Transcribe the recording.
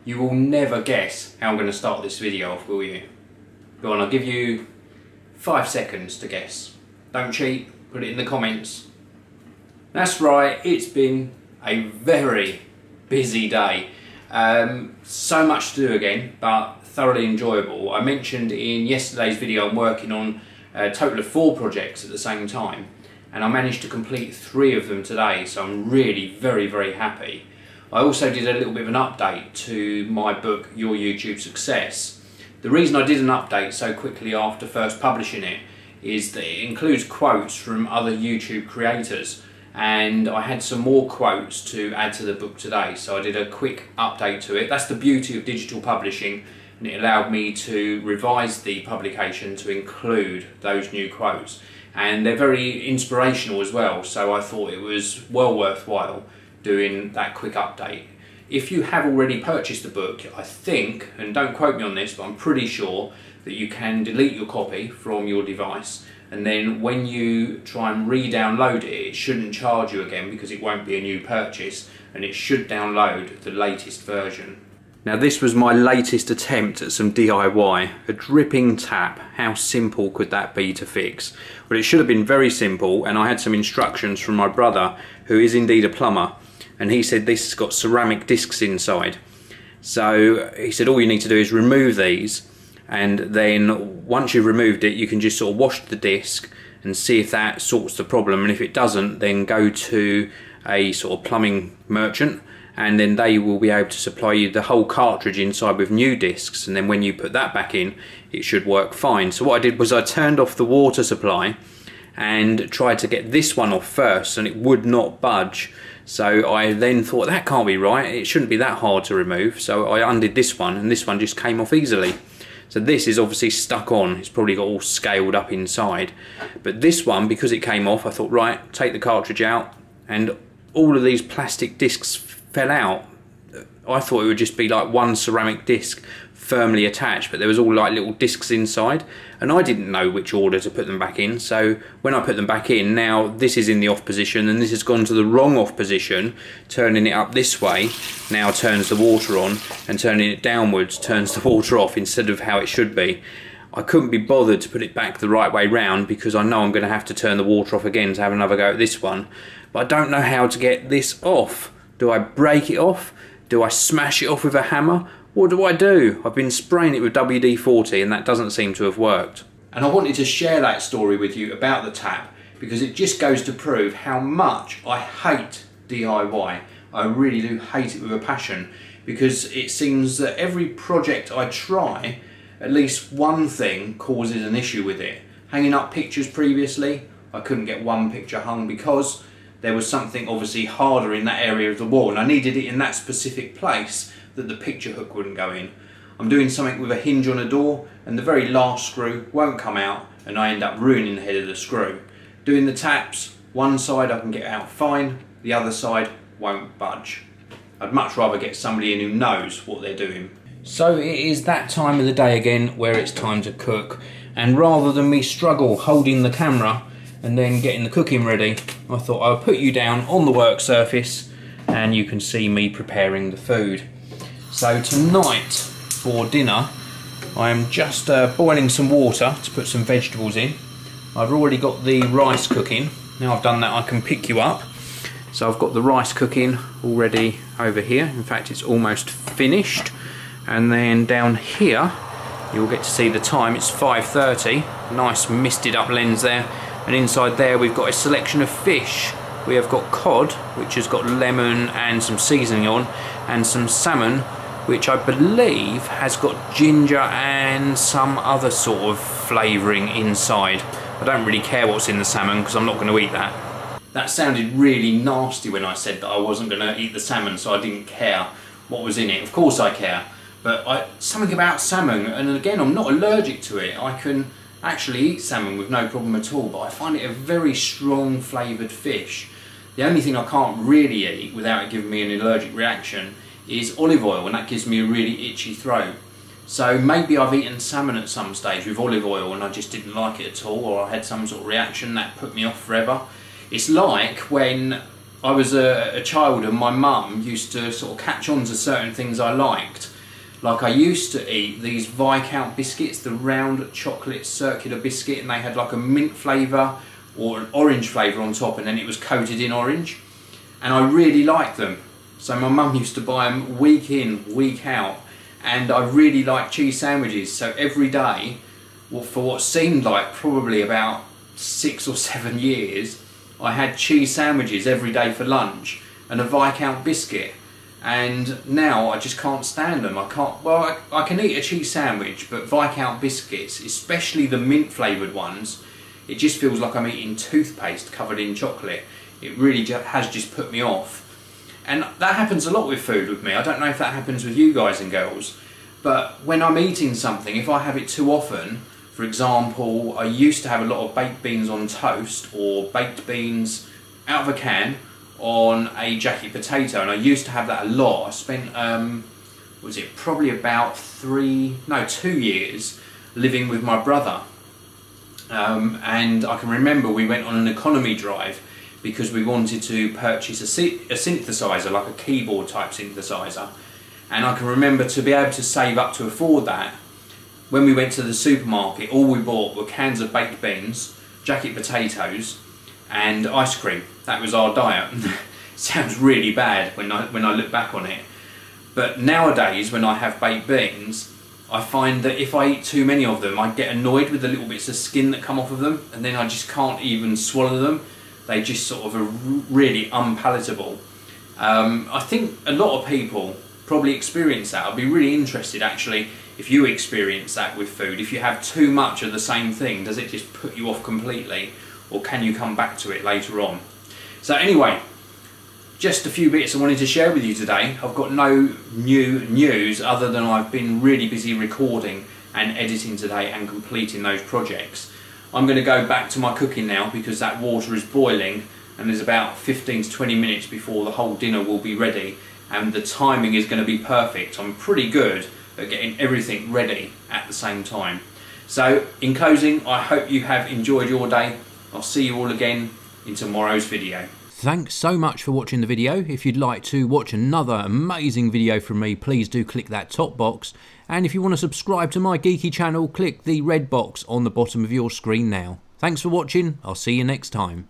You will never guess how I'm going to start this video off, will you? Go on, I'll give you 5 seconds to guess. Don't cheat, put it in the comments. That's right, it's been a very busy day. So much to do again, but thoroughly enjoyable. I mentioned in yesterday's video I'm working on a total of 4 projects at the same time, and I managed to complete 3 of them today, so I'm really very happy. I also did a little bit of an update to my book, Your YouTube Success. The reason I did an update so quickly after first publishing it is that it includes quotes from other YouTube creators, and I had some more quotes to add to the book today, so I did a quick update to it. That's the beauty of digital publishing, and it allowed me to revise the publication to include those new quotes. And they're very inspirational as well, so I thought it was well worthwhile doing that quick update. If you have already purchased the book, I think, and don't quote me on this, but I'm pretty sure that you can delete your copy from your device, and then when you try and re-download it, it shouldn't charge you again because it won't be a new purchase, and it should download the latest version. Now this was my latest attempt at some DIY, a dripping tap. How simple could that be to fix? Well, it should have been very simple, and I had some instructions from my brother, who is indeed a plumber, and he said this has got ceramic discs inside. So he said all you need to do is remove these, and then once you've removed it you can just sort of wash the disc and see if that sorts the problem, and if it doesn't then go to a sort of plumbing merchant, and then they will be able to supply you the whole cartridge inside with new discs, and then when you put that back in it should work fine. So what I did was I turned off the water supply and tried to get this one off first, and it would not budge. So I then thought that can't be right, it shouldn't be that hard to remove, so I undid this one and this one just came off easily. So this is obviously stuck on, it's probably got all scaled up inside, but this one, because it came off, I thought right, take the cartridge out, and all of these plastic discs fell out. I thought it would just be like one ceramic disc firmly attached, but there was all like little discs inside, and I didn't know which order to put them back in. So when I put them back in, now this is in the off position and this has gone to the wrong off position. Turning it up this way now turns the water on, and turning it downwards turns the water off instead of how it should be. I couldn't be bothered to put it back the right way round because I know I'm going to have to turn the water off again to have another go at this one, but I don't know how to get this off. Do I break it off? Do I smash it off with a hammer? What do I do? I've been spraying it with WD-40 and that doesn't seem to have worked. And I wanted to share that story with you about the tap because it just goes to prove how much I hate DIY. I really do hate it with a passion, because it seems that every project I try, at least one thing causes an issue with it. Hanging up pictures previously, I couldn't get one picture hung because there was something obviously harder in that area of the wall, and I needed it in that specific place that the picture hook wouldn't go in. I'm doing something with a hinge on a door and the very last screw won't come out, and I end up ruining the head of the screw. Doing the taps, one side I can get out fine, the other side won't budge. I'd much rather get somebody in who knows what they're doing. So it is that time of the day again where it's time to cook, and rather than me struggle holding the camera and then getting the cooking ready, I thought I'll put you down on the work surface and you can see me preparing the food. So tonight for dinner I am just boiling some water to put some vegetables in. I've already got the rice cooking. Now I've done that I can pick you up. So I've got the rice cooking already over here. In fact it's almost finished. And then down here you'll get to see the time, it's 5:30. Nice misted up lens there. And inside there we've got a selection of fish. We have got cod, which has got lemon and some seasoning on, and some salmon, which I believe has got ginger and some other sort of flavouring inside. I don't really care what's in the salmon because I'm not going to eat that. That sounded really nasty when I said that I wasn't going to eat the salmon, so I didn't care what was in it. Of course I care, but something about salmon, and again I'm not allergic to it. I can actually eat salmon with no problem at all, but I find it a very strong flavoured fish. The only thing I can't really eat without it giving me an allergic reaction is olive oil, and that gives me a really itchy throat. So maybe I've eaten salmon at some stage with olive oil and I just didn't like it at all, or I had some sort of reaction that put me off forever. It's like when I was a child and my mum used to sort of catch on to certain things I liked, Like I used to eat these Viscount biscuits, the round chocolate circular biscuit, and they had like a mint flavour or an orange flavour on top, and then it was coated in orange. And I really liked them. So my mum used to buy them week in, week out. And I really like cheese sandwiches. So every day, well, for what seemed like probably about 6 or 7 years, I had cheese sandwiches every day for lunch and a Viscount biscuit. And now I just can't stand them. I can't, well, I can eat a cheese sandwich, but Viscount biscuits, especially the mint flavoured ones, it just feels like I'm eating toothpaste covered in chocolate. It really has just put me off. And that happens a lot with food with me. I don't know if that happens with you guys and girls, but when I'm eating something, if I have it too often, for example, I used to have a lot of baked beans on toast or baked beans out of a can on a jacket potato, and I used to have that a lot. I spent, was it probably about 2 years living with my brother. And I can remember we went on an economy drive because we wanted to purchase a synthesizer, like a keyboard type synthesizer. And I can remember, to be able to save up to afford that, when we went to the supermarket, all we bought were cans of baked beans, jacket potatoes and ice cream. That was our diet. Sounds really bad when I look back on it. But nowadays, when I have baked beans, I find that if I eat too many of them, I get annoyed with the little bits of skin that come off of them, and then I just can't even swallow them. They just sort of are really unpalatable. I think a lot of people probably experience that. I'd be really interested actually if you experience that with food. If you have too much of the same thing, does it just put you off completely, or can you come back to it later on? So anyway, just a few bits I wanted to share with you today. I've got no new news other than I've been really busy recording and editing today and completing those projects. I'm going to go back to my cooking now because that water is boiling, and there's about 15 to 20 minutes before the whole dinner will be ready, and the timing is going to be perfect. I'm pretty good at getting everything ready at the same time. So in closing, I hope you have enjoyed your day. I'll see you all again in tomorrow's video. Thanks so much for watching the video. If you'd like to watch another amazing video from me, please do click that top box. And if you want to subscribe to my geeky channel, click the red box on the bottom of your screen now. Thanks for watching. I'll see you next time.